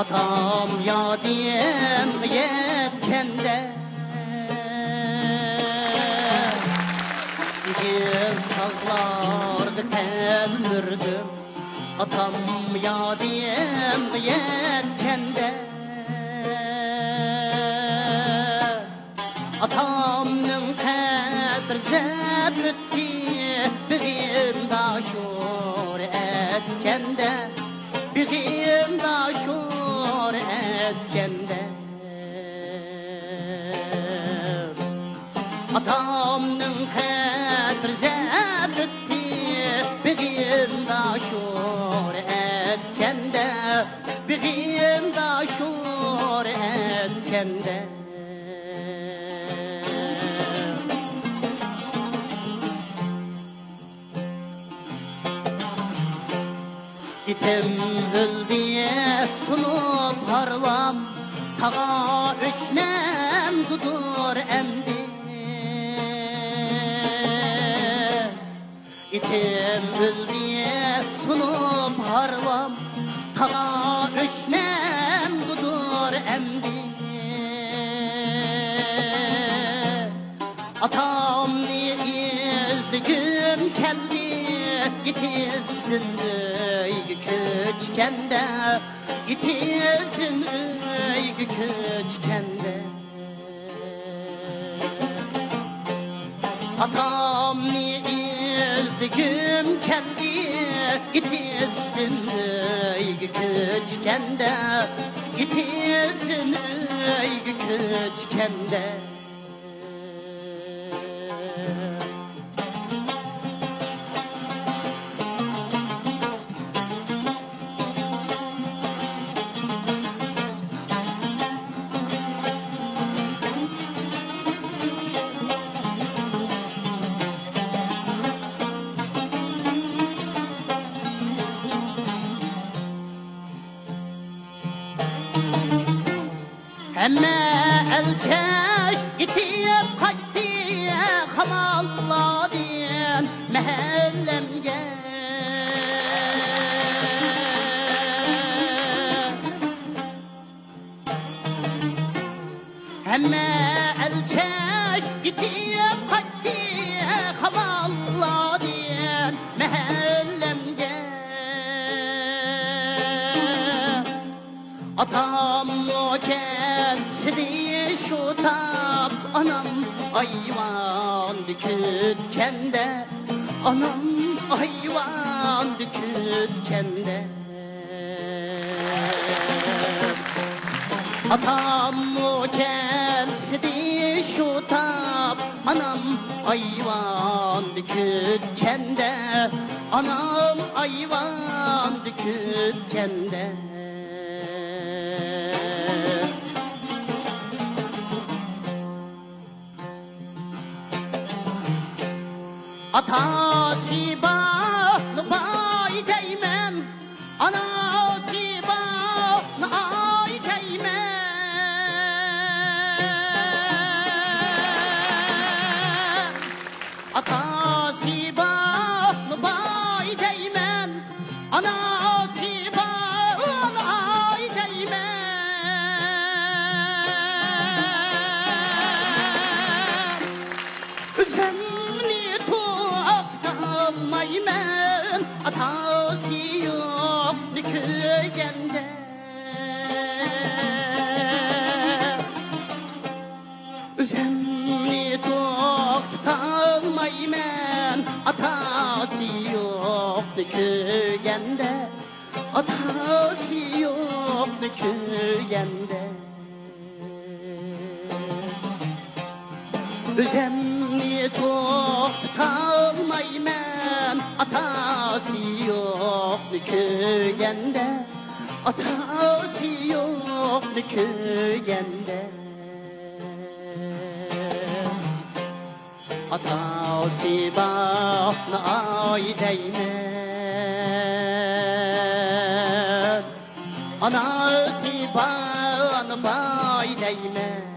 Atam yadiyem yetkende bir tağlardı temmirdim. Atam yadiyem yetkende atamның qadr zəbütti bizim daşur etkende bizim daşur etkende atamның qadr zəbütti bizim daşur etkende bizim daşur etkende İtim hüldiye sunup harlam tağa üçnem dudur emdi İtim hüldiye sunup harlam tağa üçnem dudur emdi Atam izdigim keldi yetizdim küçkende yetizdim küçkende atam izdigim keldi yetizdim küçkende yetizdim küçkende Emme elçeş itiyip kaçtı hamalladın mehellemge Emme elçeş itiyip kaçtı hamalladın mehellemge Atam o kendisi şu tap anam ayvan dükütkende Anam ayvan dükütkende Atam o kendisi şu tap anam ayvan dükütkende Anam ayvan dükütkende Atası bağlı bay değmen Anası bağlı ay değmen Atası bağlı bay değmen Anası bağlı ay değmen Üzemli almaymen atası yok köyende Üzemli toktalmaymen atası yok köyende Atası yok köyende Üzemli toktalmaymen atası yok köyende Atası yok köyende Atası bağlı ay değmen Anası bağlı bay değmen